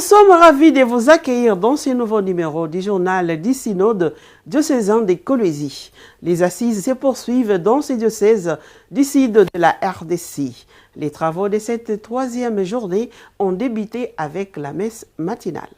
sommes ravis de vous accueillir dans ce nouveau numéro du journal du synode diocésain des Coloésies. Les assises se poursuivent dans ce diocèse du sud de la RDC. Les travaux de cette troisième journée ont débuté avec la messe matinale.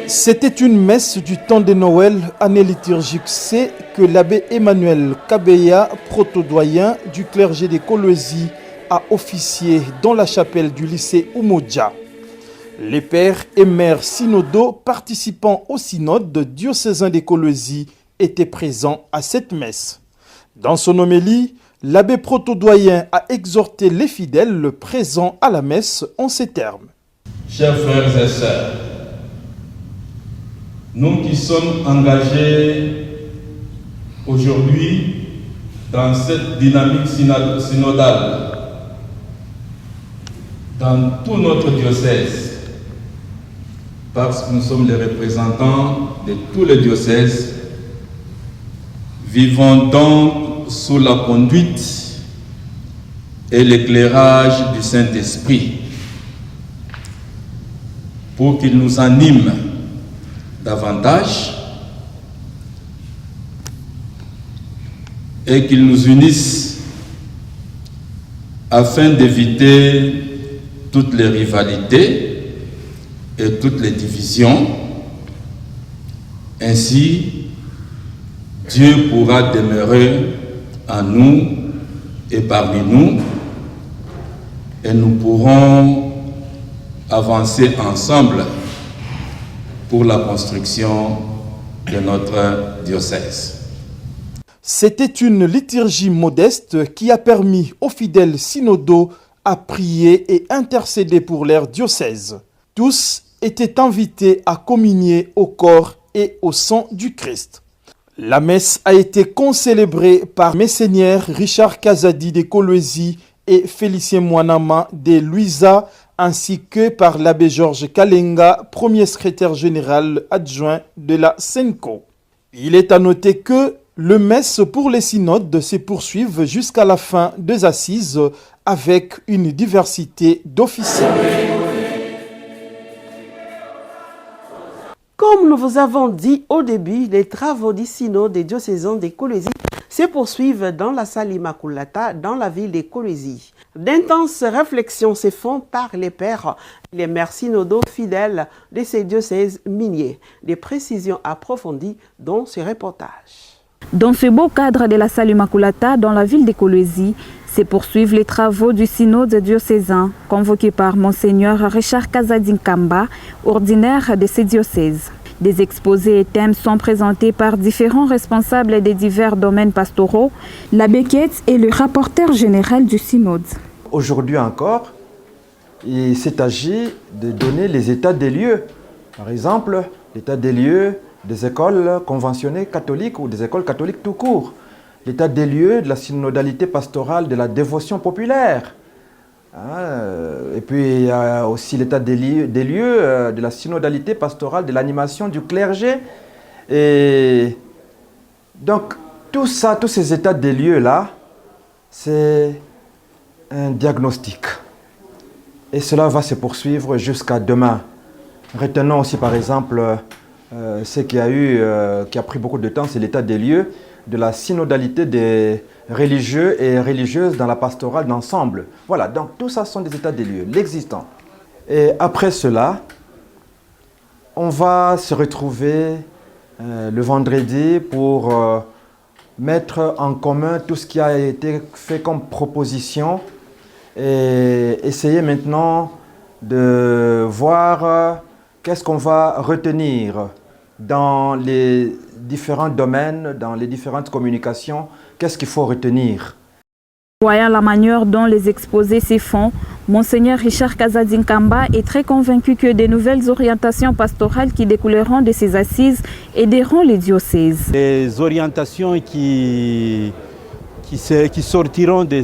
C'était une messe du temps de Noël, année liturgique C, que l'abbé Emmanuel Kabeya, protodoyen du clergé des Coloésies, a officié dans la chapelle du lycée Umoja. Les pères et mères synodaux participant au synode diocésain des Coloésies étaient présents à cette messe. Dans son homélie, l'abbé protodoyen a exhorté les fidèles présents à la messe en ces termes. Chers frères et sœurs, nous qui sommes engagés aujourd'hui dans cette dynamique synodale, dans tout notre diocèse, parce que nous sommes les représentants de tous les diocèses, vivons donc sous la conduite et l'éclairage du Saint-Esprit pour qu'il nous anime davantage et qu'il nous unisse afin d'éviter toutes les rivalités et toutes les divisions. Ainsi, Dieu pourra demeurer en nous et parmi nous, et nous pourrons avancer ensemble pour la construction de notre diocèse. C'était une liturgie modeste qui a permis aux fidèles synodaux à prier et intercéder pour leur diocèse. Tous étaient invités à communier au corps et au sang du Christ. La messe a été concélébrée par Messeigneur Richard Kazadi des Coloésies et Félicien Mwanama de Luisa, ainsi que par l'abbé Georges Kalenga, premier secrétaire général adjoint de la SENCO. Il est à noter que le messe pour les synodes se poursuivent jusqu'à la fin des assises avec une diversité d'officiels. Comme nous vous avons dit au début, les travaux du synode des diocésains des Coloésies se poursuivent dans la salle Immaculata dans la ville des Coloésies. D'intenses réflexions se font par les pères et les mères synodaux fidèles de ces diocèses miniers. Des précisions approfondies dans ce reportage. Dans ce beau cadre de la salle Immaculata dans la ville des Coloésies, se poursuivent les travaux du synode diocésain convoqué par Monseigneur Richard Kazadi Nkamba, ordinaire de ces diocèses. Des exposés et thèmes sont présentés par différents responsables des divers domaines pastoraux. L'abbé Ketz est le rapporteur général du synode. Aujourd'hui encore, il s'est agi de donner les états des lieux. Par exemple, l'état des lieux des écoles conventionnées catholiques ou des écoles catholiques tout court. L'état des lieux de la synodalité pastorale de la dévotion populaire. Et puis il y a aussi l'état des lieux de la synodalité pastorale de l'animation du clergé. Et donc tout ça, tous ces états des lieux-là, c'est un diagnostic. Et cela va se poursuivre jusqu'à demain. Retenons aussi par exemple ce qui a pris beaucoup de temps, c'est l'état des lieux de la synodalité des religieux et religieuses dans la pastorale d'ensemble. Voilà, donc tout ça sont des états des lieux, l'existant. Et après cela, on va se retrouver le vendredi pour mettre en commun tout ce qui a été fait comme proposition et essayer maintenant de voir qu'est-ce qu'on va retenir dans les différents domaines, dans les différentes communications, qu'est-ce qu'il faut retenir. Voyant la manière dont les exposés se font, Monseigneur Richard Kazadi Nkamba est très convaincu que des nouvelles orientations pastorales qui découleront de ces assises aideront les diocèses. Les orientations qui sortiront de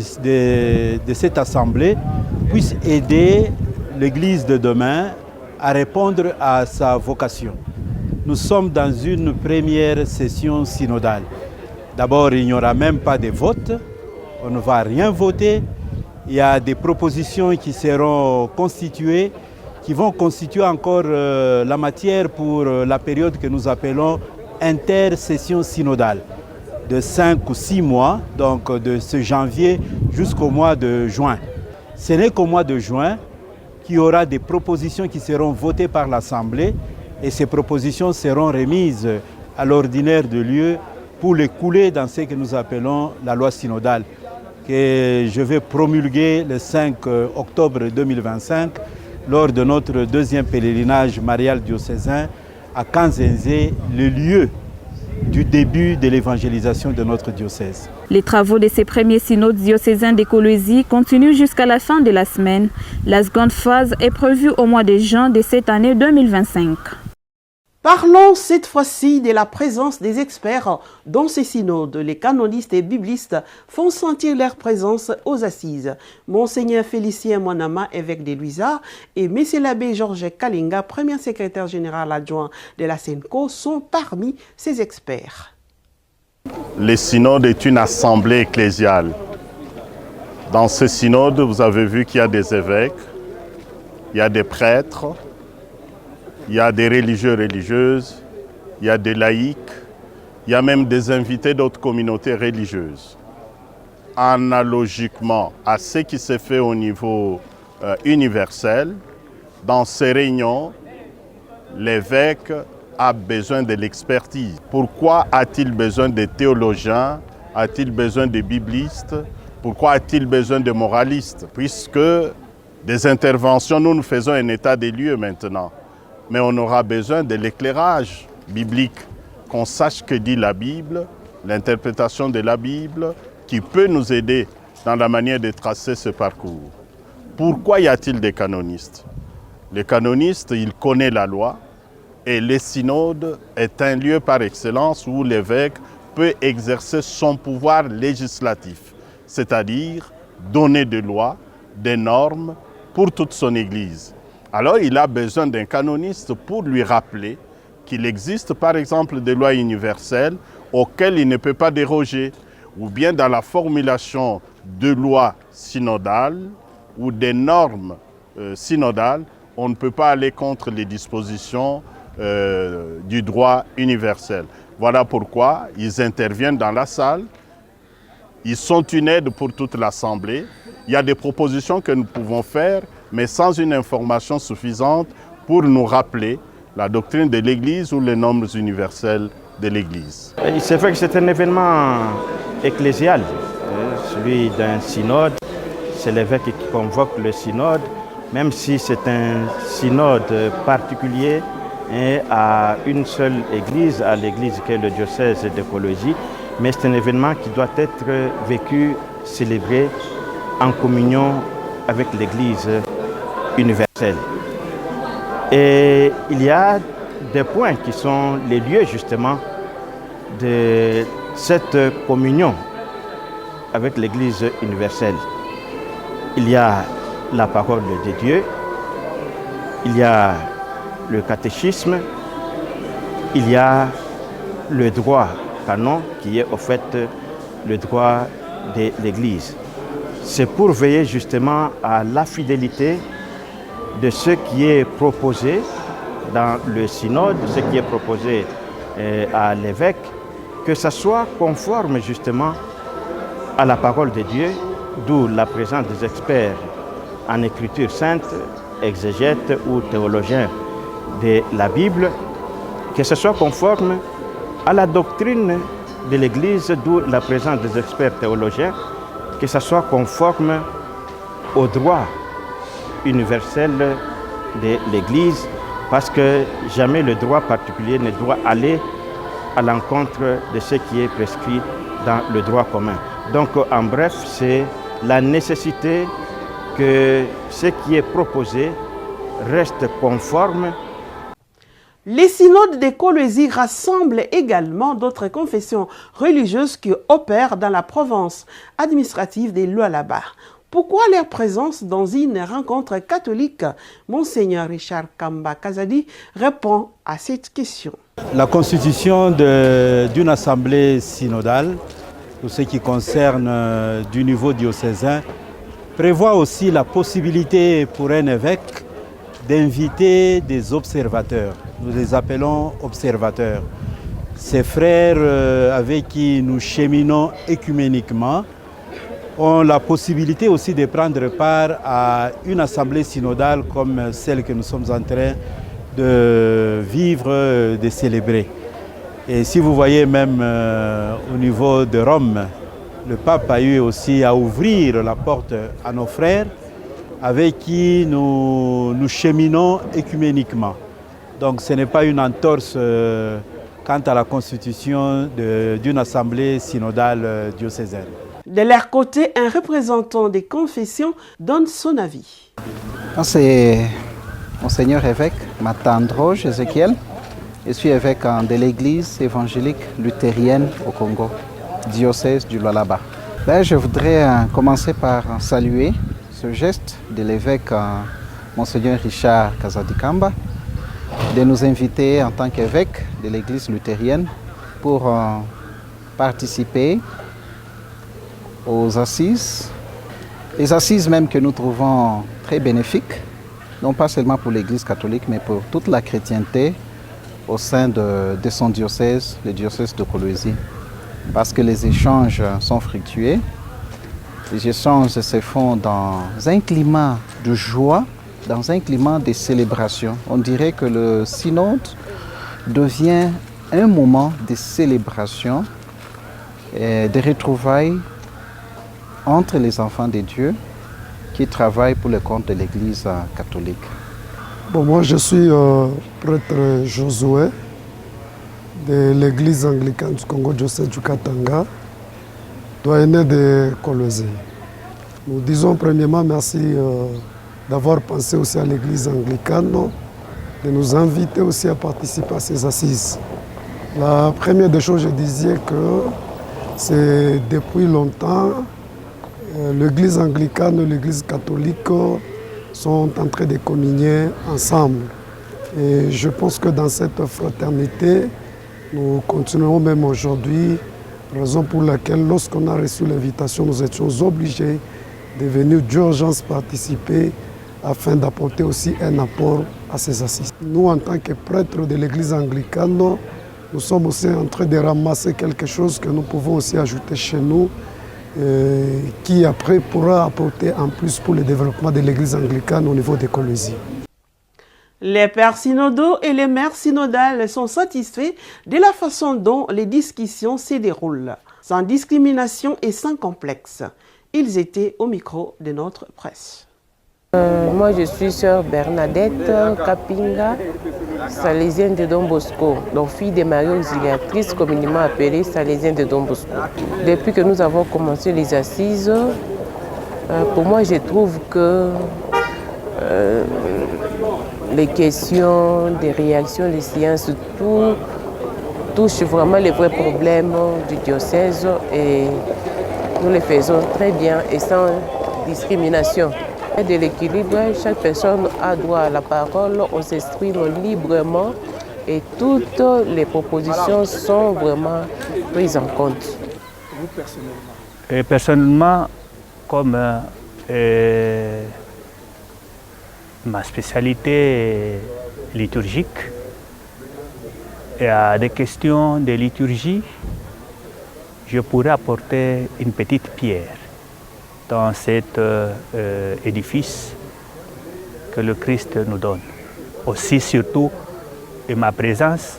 cette assemblée puissent aider l'Église de demain à répondre à sa vocation. Nous sommes dans une première session synodale. D'abord, il n'y aura même pas de vote. On ne va rien voter. il y a des propositions qui seront constituées, qui vont constituer encore la matière pour la période que nous appelons intersession synodale, de 5 ou 6 mois, donc de ce janvier jusqu'au mois de juin. Ce n'est qu'au mois de juin qu'il y aura des propositions qui seront votées par l'Assemblée et ces propositions seront remises à l'ordinaire de lieu pour les couler dans ce que nous appelons la loi synodale, que je vais promulguer le 5 octobre 2025 lors de notre deuxième pèlerinage marial diocésain à Kanzenzé, le lieu du début de l'évangélisation de notre diocèse. Les travaux de ces premiers synodes diocésains d'écologie continuent jusqu'à la fin de la semaine. La seconde phase est prévue au mois de juin de cette année 2025. Parlons cette fois-ci de la présence des experts dans ces synodes. Les canonistes et biblistes font sentir leur présence aux assises. Monseigneur Félicien Mwanama, évêque de Luisa, et M. l'abbé Georges Kalinga, premier secrétaire général adjoint de la SENCO, sont parmi ces experts. Le synode est une assemblée ecclésiale. Dans ce synode, vous avez vu qu'il y a des évêques, il y a des prêtres, il y a des religieux, religieuses, il y a des laïcs, il y a même des invités d'autres communautés religieuses. Analogiquement à ce qui se fait au niveau universel, dans ces réunions, l'évêque a besoin de l'expertise. Pourquoi a-t-il besoin de théologiens? A-t-il besoin de biblistes? Pourquoi a-t-il besoin de moralistes? Puisque des interventions, nous faisons un état des lieux maintenant. Mais on aura besoin de l'éclairage biblique, qu'on sache ce que dit la Bible, l'interprétation de la Bible, qui peut nous aider dans la manière de tracer ce parcours. Pourquoi y a-t-il des canonistes? Les canonistes, ils connaissent la loi et le synode est un lieu par excellence où l'évêque peut exercer son pouvoir législatif, c'est-à-dire donner des lois, des normes pour toute son Église. Alors il a besoin d'un canoniste pour lui rappeler qu'il existe par exemple des lois universelles auxquelles il ne peut pas déroger, ou bien dans la formulation de lois synodales ou des normes synodales, on ne peut pas aller contre les dispositions du droit universel. Voilà pourquoi ils interviennent dans la salle, ils sont une aide pour toute l'Assemblée. Il y a des propositions que nous pouvons faire, mais sans une information suffisante pour nous rappeler la doctrine de l'Église ou les normes universelles de l'Église. C'est vrai que c'est un événement ecclésial, celui d'un synode. C'est l'évêque qui convoque le synode, même si c'est un synode particulier à une seule église, à l'église qui est le diocèse d'écologie, mais c'est un événement qui doit être vécu, célébré en communion avec l'église universelle. Et il y a des points qui sont les lieux justement de cette communion avec l'église universelle. Il y a la parole de Dieu, il y a le catéchisme, il y a le droit canon qui est au fait le droit de l'Église. C'est pour veiller justement à la fidélité de ce qui est proposé dans le synode, ce qui est proposé à l'évêque, que ça soit conforme justement à la parole de Dieu, d'où la présence des experts en écriture sainte, exégètes ou théologiens de la Bible, que ce soit conforme à la doctrine de l'Église, d'où la présence des experts théologiens, que ce soit conforme au droit universel de l'Église, parce que jamais le droit particulier ne doit aller à l'encontre de ce qui est prescrit dans le droit commun. Donc, en bref, c'est la nécessité que ce qui est proposé reste conforme. Les synodes d'écologie rassemblent également d'autres confessions religieuses qui opèrent dans la province administrative des Lualaba. Pourquoi leur présence dans une rencontre catholique? Monseigneur Richard Kamba Kazadi répond à cette question. La constitution d'une assemblée synodale, pour ce qui concerne du niveau diocésain, prévoit aussi la possibilité pour un évêque d'inviter des observateurs. Nous les appelons observateurs. Ces frères avec qui nous cheminons écuméniquement ont la possibilité aussi de prendre part à une assemblée synodale comme celle que nous sommes en train de vivre, de célébrer. Et si vous voyez même au niveau de Rome, le pape a eu aussi à ouvrir la porte à nos frères avec qui nous cheminons écuméniquement. Donc ce n'est pas une entorse quant à la constitution d'une assemblée synodale diocésaine. De leur côté, un représentant des confessions donne son avis. C'est Monseigneur évêque Matandroge Ézéchiel. Je suis évêque de l'église évangélique luthérienne au Congo, diocèse du Lualaba. Je voudrais commencer par saluer ce geste de l'évêque Monseigneur Richard Kazadi-Kamba de nous inviter en tant qu'évêque de l'église luthérienne pour participer aux assises. Les assises même que nous trouvons très bénéfiques, non pas seulement pour l'église catholique, mais pour toute la chrétienté au sein de son diocèse, le diocèse de Kolwezi. Parce que les échanges sont fructueux, les échanges se font dans un climat de joie, dans un climat de célébration. On dirait que le synode devient un moment de célébration et de retrouvailles entre les enfants de Dieu qui travaillent pour le compte de l'Église catholique. Moi, je suis prêtre Josué de l'Église anglicane du Congo, diocèse du Katanga, doyenné de Kolwezi. Nous disons premièrement merci d'avoir pensé aussi à l'Église anglicane, de nous inviter aussi à participer à ces assises. La première des choses, je disais que c'est depuis longtemps l'Église anglicane et l'Église catholique sont en train de communier ensemble. Et je pense que dans cette fraternité, nous continuerons même aujourd'hui, raison pour laquelle lorsqu'on a reçu l'invitation, nous étions obligés de venir d'urgence participer afin d'apporter aussi un apport à ces assises. Nous, en tant que prêtres de l'Église anglicane, nous sommes aussi en train de ramasser quelque chose que nous pouvons aussi ajouter chez nous, qui après pourra apporter en plus pour le développement de l'Église anglicane au niveau des Kolwezi. Les pères synodaux et les mères synodales sont satisfaits de la façon dont les discussions se déroulent, sans discrimination et sans complexe. Ils étaient au micro de notre presse. Moi, je suis sœur Bernadette Kapinga, salésienne de Don Bosco, donc fille de Marie Auxiliatrice, communément appelée salésienne de Don Bosco. Depuis que nous avons commencé les assises, pour moi, je trouve que les questions, les réactions, les séances, tout touche vraiment les vrais problèmes du diocèse et nous les faisons très bien et sans discrimination. De l'équilibre, chaque personne a droit à la parole, on s'exprime librement et toutes les propositions sont vraiment prises en compte. Vous personnellement? Personnellement, comme ma spécialité liturgique, et à des questions de liturgie, je pourrais apporter une petite pierre dans cet édifice que le Christ nous donne. Aussi, surtout, et ma présence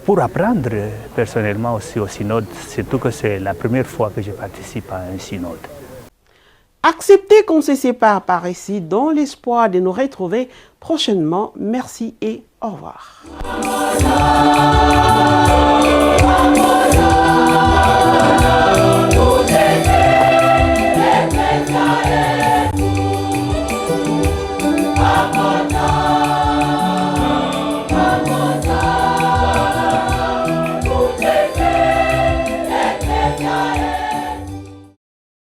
pour apprendre personnellement aussi au synode, surtout que c'est la première fois que je participe à un synode. Acceptez qu'on se sépare par ici dans l'espoir de nous retrouver prochainement. Merci et au revoir. Yeah.